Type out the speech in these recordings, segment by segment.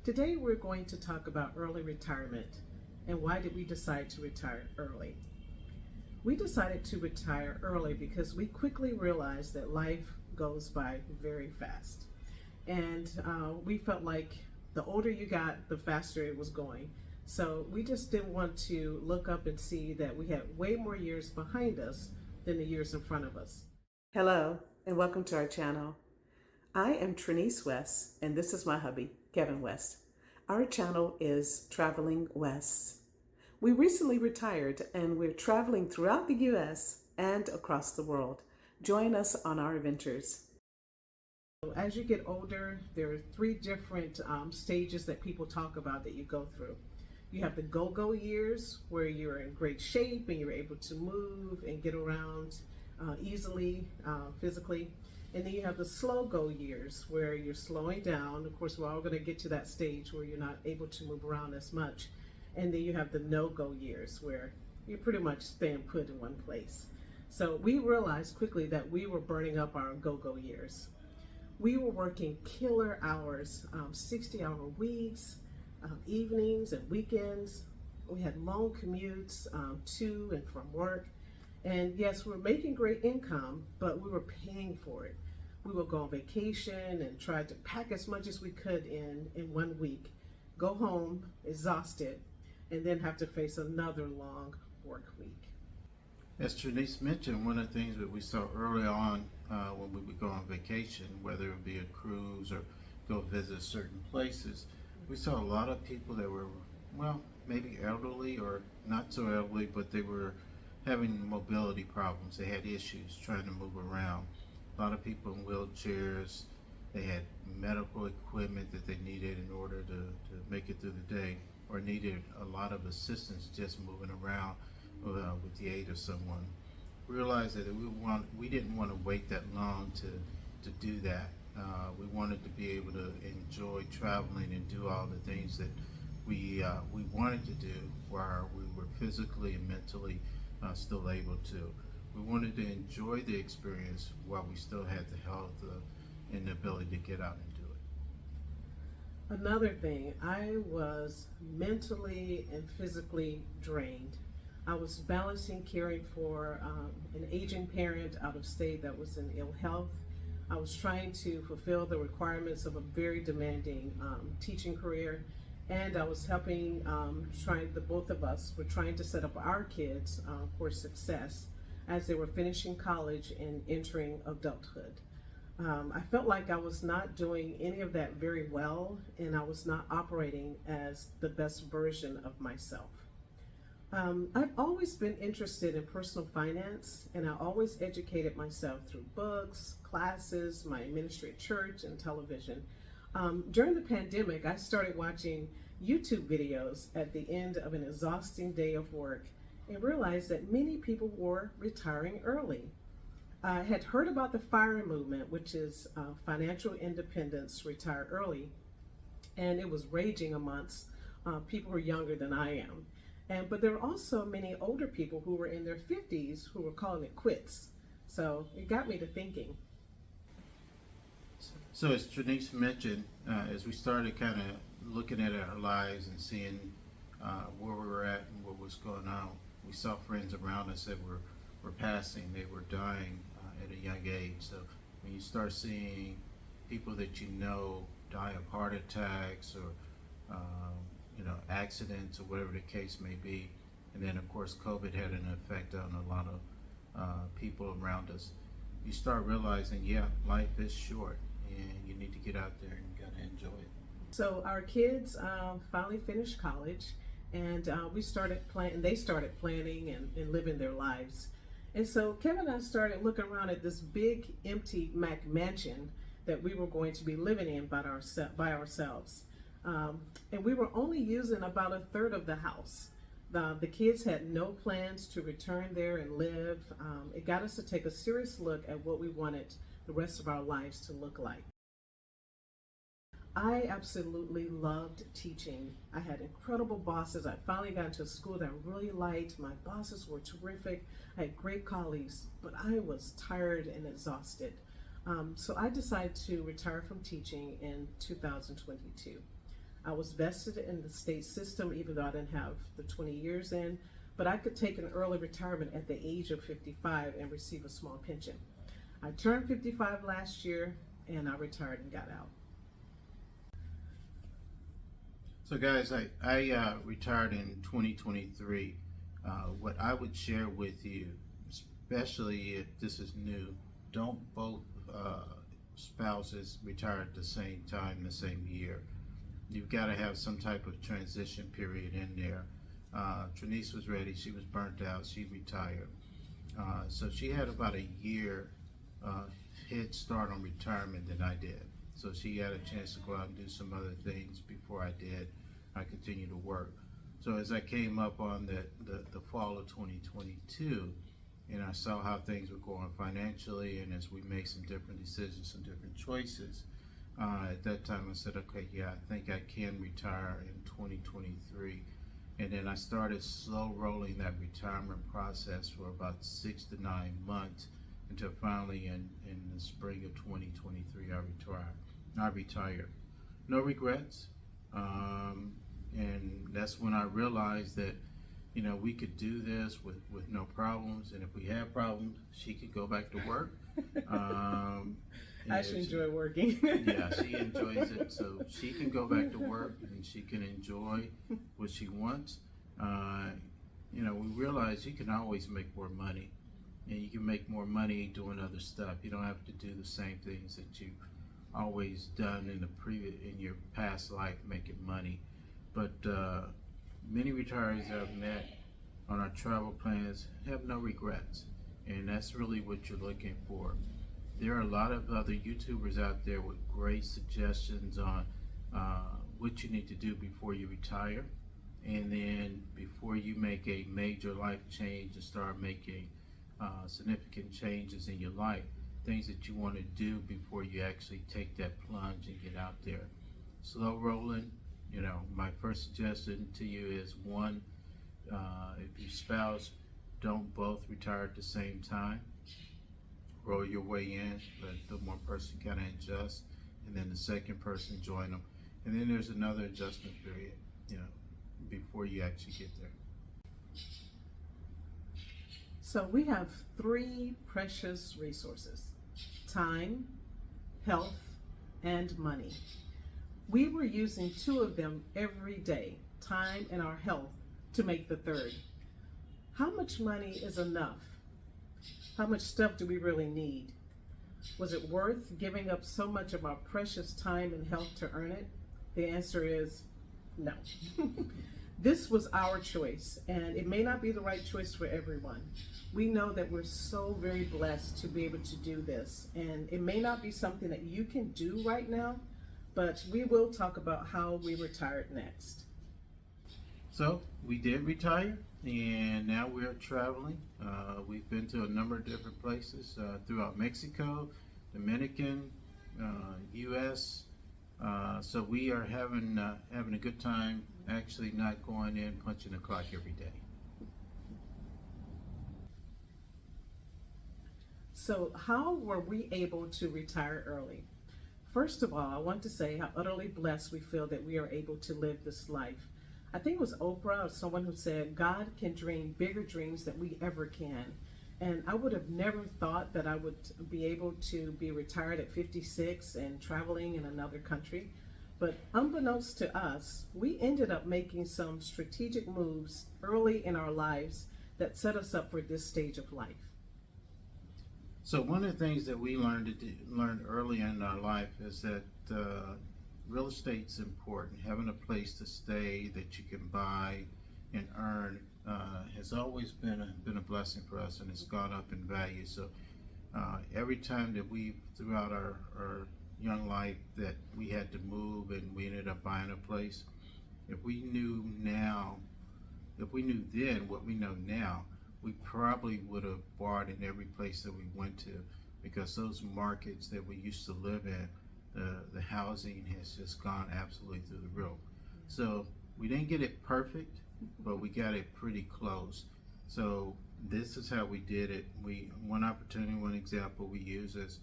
Today we're going to talk about early retirement and why did we decide to retire early. We decided to retire early because we quickly realized that life goes by very fast. And we felt like the older you got, the faster it was going. So we just didn't want to look up and see that we had way more years behind us than the years in front of us. Hello, and welcome to our channel. I am Trinice West, and this is my hubby, Kevin West. Our channel is Traveling West. We recently retired, and we're traveling throughout the U.S. and across the world. Join us on our adventures. As you get older, there are three different stages that people talk about that you go through. You have the go-go years, where you're in great shape and you're able to move and get around easily, physically. And then you have the slow-go years, where you're slowing down. Of course, we're all going to get to that stage where you're not able to move around as much. And then you have the no-go years, where you're pretty much staying put in one place. So we realized quickly that we were burning up our go-go years. We were working killer hours, 60-hour weeks, evenings and weekends. We had long commutes to and from work. And yes, we were making great income, but we were paying for it. We would go on vacation and try to pack as much as we could in 1 week, go home exhausted, and then have to face another long work week. As Trinice mentioned, one of the things that we saw early on when we would go on vacation, whether it be a cruise or go visit certain places, we saw a lot of people that were, well, maybe elderly or not so elderly, but they were having mobility problems. They had issues trying to move around. A lot of people in wheelchairs. They had medical equipment that they needed in order to make it through the day, or needed a lot of assistance just moving around with the aid of someone. We realized that we didn't want to wait that long to do that. We wanted to be able to enjoy traveling and do all the things that we wanted to do while we were physically and mentally still able to. We wanted to enjoy the experience while we still had the health and the ability to get out and do it. Another thing, I was mentally and physically drained. I was balancing caring for an aging parent out of state that was in ill health. I was trying to fulfill the requirements of a very demanding teaching career, and I was helping, the both of us were trying to set up our kids for success as they were finishing college and entering adulthood. I felt like I was not doing any of that very well, and I was not operating as the best version of myself. I've always been interested in personal finance, and I always educated myself through books, classes, my ministry at church, and television. During the pandemic, I started watching YouTube videos at the end of an exhausting day of work and realized that many people were retiring early. I had heard about the FIRE movement, which is financial independence, retire early, and it was raging amongst people who are younger than I am. But there were also many older people who were in their 50s who were calling it quits. So it got me to thinking. So as Trinice mentioned, as we started kind of looking at our lives and seeing where we were at and what was going on, we saw friends around us that were passing, they were dying at a young age. So when you start seeing people that you know die of heart attacks or accidents or whatever the case may be, and then of course COVID had an effect on a lot of people around us, you start realizing, yeah, life is short and you need to get out there and you gotta enjoy it. So our kids finally finished college, and they started planning and living their lives. And so Kevin and I started looking around at this big empty Mac mansion that we were going to be living in by ourselves. And we were only using about a third of the house. The kids had no plans to return there and live. It got us to take a serious look at what we wanted the rest of our lives to look like. I absolutely loved teaching. I had incredible bosses. I finally got into a school that I really liked. My bosses were terrific. I had great colleagues, but I was tired and exhausted. So I decided to retire from teaching in 2022. I was vested in the state system, even though I didn't have the 20 years in, but I could take an early retirement at the age of 55 and receive a small pension. I turned 55 last year and I retired and got out. So guys, I retired in 2023. What I would share with you, especially if this is new, don't both spouses retire at the same time, the same year. You've got to have some type of transition period in there. Trinice was ready, she was burnt out, she retired. So she had about a year head start on retirement than I did. So she had a chance to go out and do some other things before I did. I continued to work. So as I came up on the fall of 2022, and I saw how things were going financially, and as we made some different decisions, some different choices, at that time I said, okay, yeah, I think I can retire in 2023. And then I started slow rolling that retirement process for about 6 to 9 months until finally in the spring of 2023 I retired. No regrets. And that's when I realized that, you know, we could do this with no problems, and if we had problems, she could go back to work. I actually enjoy working. Yeah, she enjoys it, so she can go back to work and she can enjoy what she wants. You know, we realize you can always make more money, and you can make more money doing other stuff. You don't have to do the same things that you've always done in your past life making money. But many retirees I've met on our travel plans have no regrets, and that's really what you're looking for. There are a lot of other YouTubers out there with great suggestions on what you need to do before you retire, and then before you make a major life change and start making significant changes in your life, things that you want to do before you actually take that plunge and get out there. Slow rolling. You know, my first suggestion to you is one, if your spouse, don't both retire at the same time. Roll your way in, let the one person kind of adjust, and then the second person join them. And then there's another adjustment period, you know, before you actually get there. So we have 3 precious resources: time, health, and money. We were using 2 of them every day, time and our health, to make the third. How much money is enough? How much stuff do we really need? Was it worth giving up so much of our precious time and health to earn it? The answer is no. This was our choice, and it may not be the right choice for everyone. We know that we're so very blessed to be able to do this, and it may not be something that you can do right now, but we will talk about how we retired next. So we did retire, and now we're traveling. We've been to a number of different places throughout Mexico, Dominican, U.S. So we are having a good time, actually not going in punching the clock every day. So how were we able to retire early? First of all, I want to say how utterly blessed we feel that we are able to live this life. I think it was Oprah or someone who said, God can dream bigger dreams than we ever can. And I would have never thought that I would be able to be retired at 56 and traveling in another country. But unbeknownst to us, we ended up making some strategic moves early in our lives that set us up for this stage of life. So one of the things that we learned early in our life is that real estate's important. Having a place to stay that you can buy and earn has always been a blessing for us, and it's gone up in value. So every time that throughout our young life that we had to move and we ended up buying a place, if we knew then what we know now, we probably would have bought in every place that we went to, because those markets that we used to live in, the housing has just gone absolutely through the roof. So we didn't get it perfect, but we got it pretty close. So this is how we did it. One example we use is,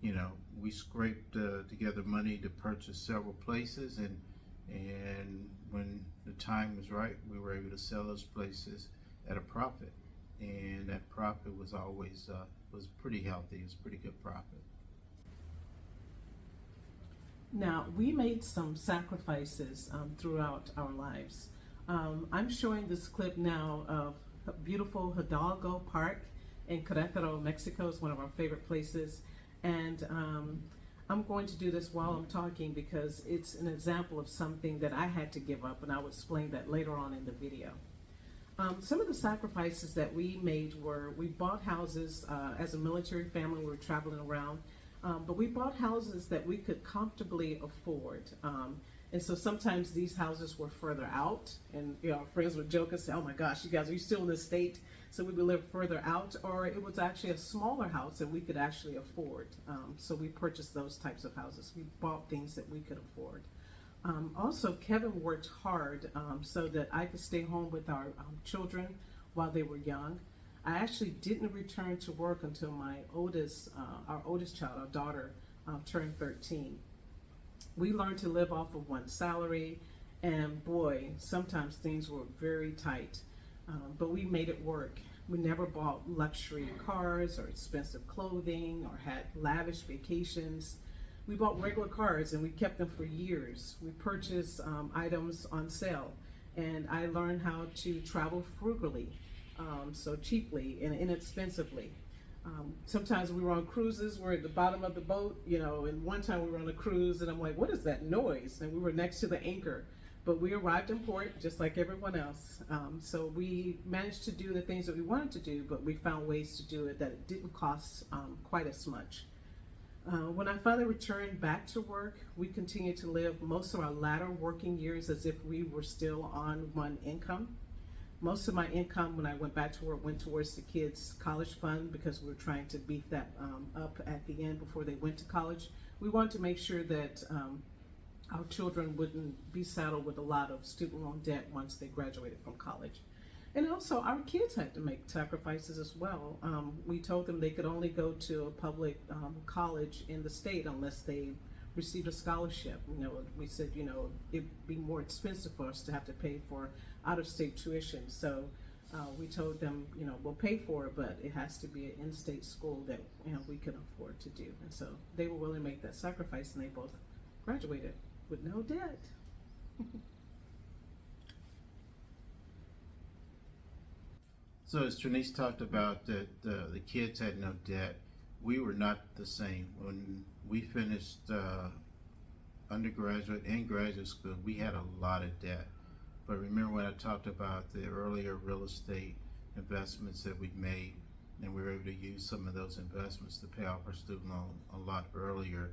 you know, we scraped together money to purchase several places, and And when the time was right, we were able to sell those places at a profit. And that profit was always was pretty healthy. It was pretty good profit. Now, we made some sacrifices throughout our lives. I'm showing this clip now of beautiful Hidalgo Park in Querétaro, Mexico. Is one of our favorite places. And I'm going to do this while I'm talking because it's an example of something that I had to give up, and I will explain that later on in the video. Some of the sacrifices that we made were we bought houses as a military family. We were traveling around. But we bought houses that we could comfortably afford. And so sometimes these houses were further out, and our friends would joke and say, "Oh my gosh, you guys, are you still in the state?" So we would live further out, or it was actually a smaller house that we could actually afford. So we purchased those types of houses. We bought things that we could afford. Also, Kevin worked hard so that I could stay home with our children while they were young. I actually didn't return to work until our oldest child, our daughter, turned 13. We learned to live off of one salary, and boy, sometimes things were very tight, but we made it work. We never bought luxury cars or expensive clothing or had lavish vacations. We bought regular cars and we kept them for years. We purchased items on sale, and I learned how to travel frugally. So cheaply and inexpensively. Sometimes we were on cruises, we're at the bottom of the boat, and one time we were on a cruise and I'm like, what is that noise? And we were next to the anchor, but we arrived in port just like everyone else. So we managed to do the things that we wanted to do, but we found ways to do it that it didn't cost quite as much. When I finally returned back to work, we continued to live most of our latter working years as if we were still on one income. Most of my income when I went back to work went towards the kids' college fund because we were trying to beef that up at the end before they went to college. We wanted to make sure that our children wouldn't be saddled with a lot of student loan debt once they graduated from college. And also our kids had to make sacrifices as well. We told them they could only go to a public college in the state unless they received a scholarship. We said, it'd be more expensive for us to have to pay for out-of-state tuition. So we told them, we'll pay for it, but it has to be an in-state school that we can afford to do. And so they were willing to make that sacrifice, and they both graduated with no debt. So as Trinice talked about that the kids had no debt, we were not the same. When we finished undergraduate and graduate school, we had a lot of debt. But remember when I talked about the earlier real estate investments that we made, and we were able to use some of those investments to pay off our student loan a lot earlier.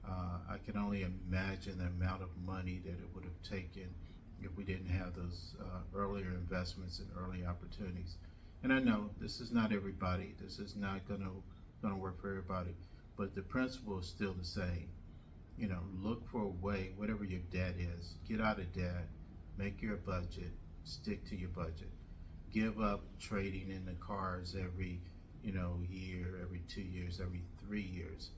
I can only imagine the amount of money that it would have taken if we didn't have those earlier investments and early opportunities. And I know this is not everybody. This is not gonna work for everybody, but the principle is still the same. Look for a way, whatever your debt is, get out of debt, make your budget, stick to your budget. Give up trading in the cars every, year, every 2 years, every 3 years.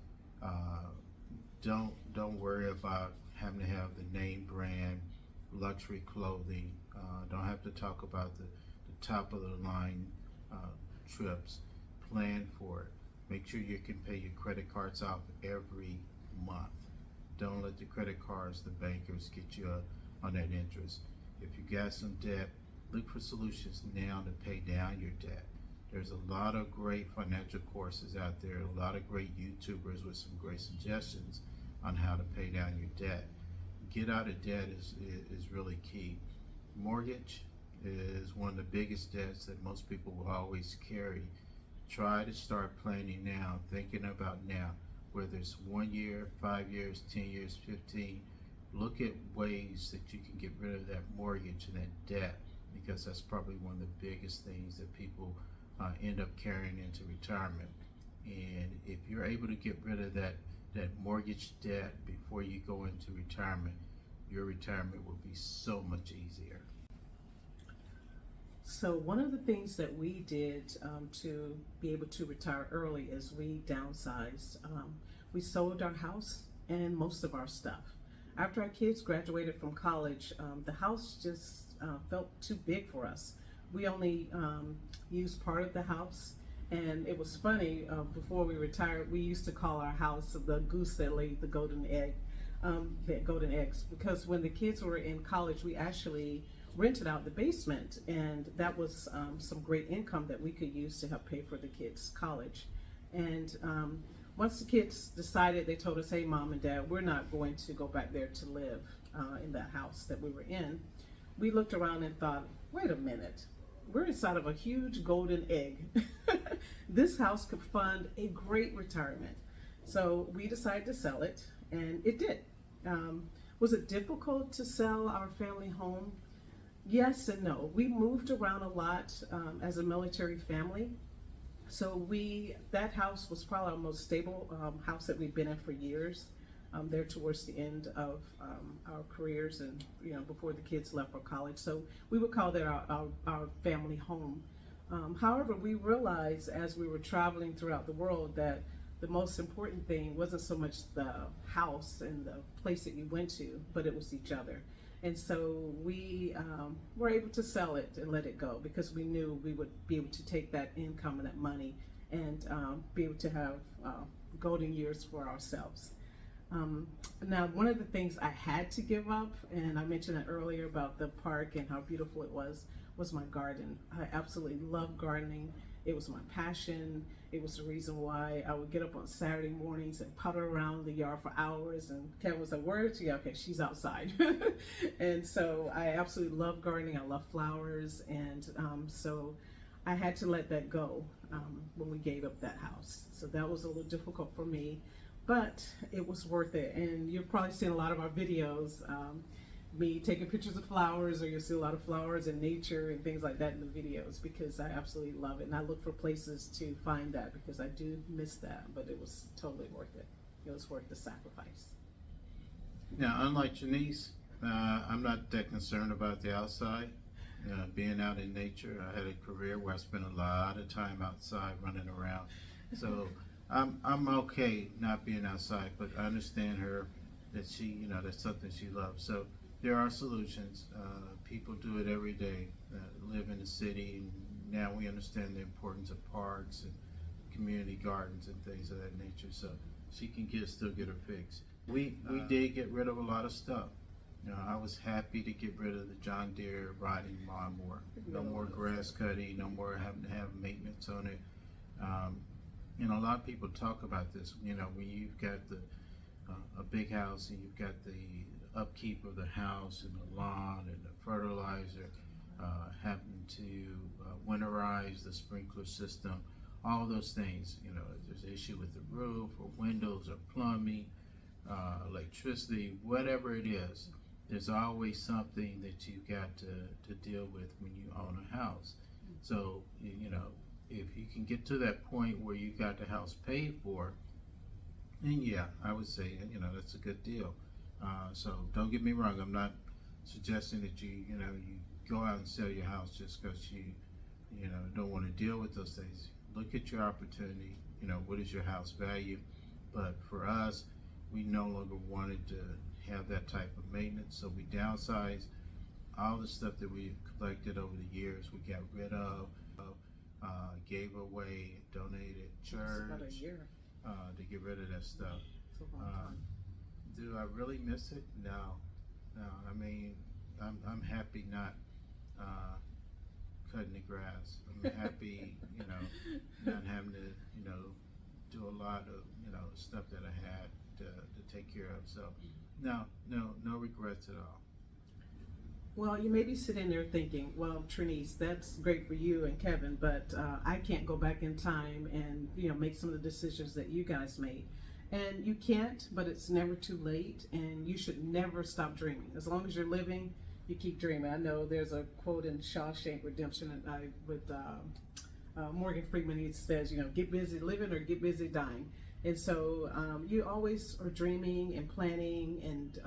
Don't worry about having to have the name brand luxury clothing. Don't have to talk about the top of the line trips. Plan for it. Make sure you can pay your credit cards off every month. Don't let the credit cards, the bankers, get you on that interest. If you got some debt, look for solutions now to pay down your debt. There's a lot of great financial courses out there, a lot of great YouTubers with some great suggestions on how to pay down your debt. Get out of debt is really key. Mortgage is one of the biggest debts that most people will always carry. Try to start planning now, thinking about now, whether it's 1 year, 5 years, 10 years, 15. Look at ways that you can get rid of that mortgage and that debt, because that's probably one of the biggest things that people end up carrying into retirement. And if you're able to get rid of that mortgage debt before you go into retirement, your retirement will be so much easier. So one of the things that we did to be able to retire early is we downsized. We sold our house and most of our stuff. After our kids graduated from college, the house just felt too big for us. We only used part of the house, and it was funny. Before we retired, we used to call our house the goose that laid the golden egg, the golden eggs, because when the kids were in college, we actually rented out the basement, and that was some great income that we could use to help pay for the kids' college. And once the kids decided, they told us, hey, Mom and Dad, we're not going to go back there to live in that house that we were in. We looked around and thought, wait a minute, we're inside of a huge golden egg. This house could fund a great retirement. So we decided to sell it, and it did. Was it difficult to sell our family home? Yes and no. We moved around a lot as a military family. So that house was probably our most stable house that we've been in for years. There towards the end of our careers, and before the kids left for college. So we would call that our family home. However, we realized as we were traveling throughout the world that the most important thing wasn't so much the house and the place that you went to, but it was each other. And so we were able to sell it and let it go, because we knew we would be able to take that income and that money and be able to have golden years for ourselves. Now, one of the things I had to give up, and I mentioned it earlier about the park and how beautiful it was my garden. I absolutely love gardening. It was my passion. It was the reason why I would get up on Saturday mornings and putter around the yard for hours. And Kevin was like, where is she? Okay, she's outside. And so I absolutely love gardening. I love flowers. And so I had to let that go when we gave up that house. So that was a little difficult for me, but it was worth it. And you've probably seen a lot of our videos, me taking pictures of flowers, or you'll see a lot of flowers and nature and things like that in the videos, because I absolutely love it. And I look for places to find that, because I do miss that, but it was totally worth it. It was worth the sacrifice. Now, unlike Janice, I'm not that concerned about the outside. Being out in nature, I had a career where I spent a lot of time outside running around. So I'm okay not being outside, but I understand her that she, that's something she loves. So there are solutions. People do it every day, live in the city, and now we understand the importance of parks and community gardens and things of that nature. So she can still get her fix. We did get rid of a lot of stuff. I was happy to get rid of the John Deere riding lawnmower. No more grass cutting, no more having to have maintenance on it. A lot of people talk about this, when you've got a big house and you've got the upkeep of the house and the lawn and the fertilizer, having to winterize the sprinkler system, all those things. There's an issue with the roof or windows or plumbing, electricity, whatever it is. There's always something that you've got to deal with when you own a house. So, if you can get to that point where you got the house paid for, then yeah, I would say, that's a good deal. So don't get me wrong, I'm not suggesting that you go out and sell your house just because you don't want to deal with those things. Look at your opportunity, what is your house value? But for us, we no longer wanted to have that type of maintenance, so we downsized. All the stuff that we collected over the years, we got rid of, gave away, donated, church, about a year. To get rid of that stuff. It's a long time. Do I really miss it? No. I mean, I'm happy not cutting the grass. I'm happy, not having to, do a lot of, stuff that I had to take care of. So, no regrets at all. Well, you may be sitting there thinking, well, Trinice, that's great for you and Kevin, but I can't go back in time and make some of the decisions that you guys made. And you can't, but it's never too late, and you should never stop dreaming. As long as you're living, you keep dreaming. I know there's a quote in Shawshank Redemption with Morgan Freeman. He says, get busy living or get busy dying. And so you always are dreaming and planning and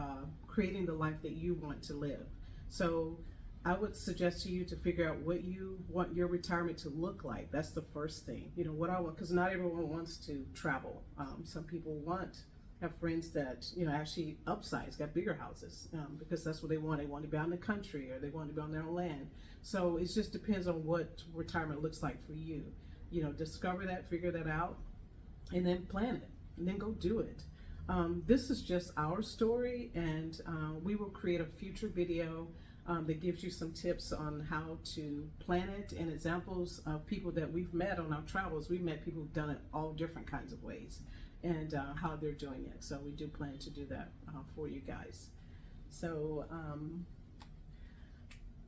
creating the life that you want to live. So I would suggest to you to figure out what you want your retirement to look like. That's the first thing. What I want, because not everyone wants to travel. Some people want have friends that, you know, actually upsize, got bigger houses, because that's what they want. They want to be out in the country, or they want to be on their own land. So it just depends on what retirement looks like for you. You know, discover that, figure that out, and then plan it, and then go do it. This is just our story, and we will create a future video that gives you some tips on how to plan it, and examples of people that we've met on our travels. We've met people who've done it all different kinds of ways, and how they're doing it. So we do plan to do that for you guys. So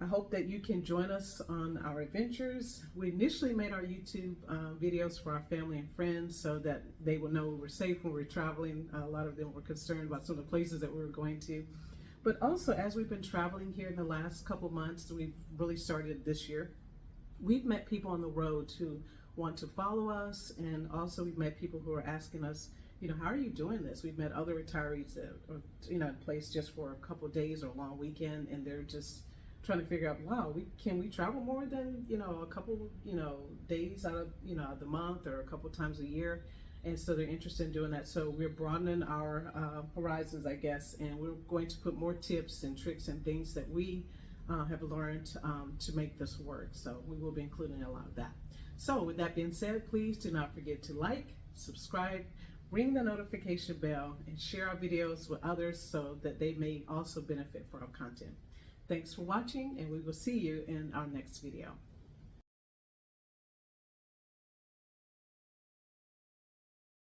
I hope that you can join us on our adventures. We initially made our YouTube videos for our family and friends so that they will know we were safe when we were traveling. A lot of them were concerned about some of the places that we were going to. But also, as we've been traveling here in the last couple months, we've really started this year, we've met people on the road who want to follow us, and also we've met people who are asking us, you know, how are you doing this? We've met other retirees that are, you know, in place just for a couple of days or a long weekend, and they're just trying to figure out, wow, can we travel more than, you know, a couple, you know, days out of, you know, the month, or a couple times a year? And so they're interested in doing that. So we're broadening our horizons, I guess, and we're going to put more tips and tricks and things that we have learned to make this work. So we will be including a lot of that. So with that being said, please do not forget to like, subscribe, ring the notification bell, and share our videos with others so that they may also benefit from our content. Thanks for watching, and we will see you in our next video.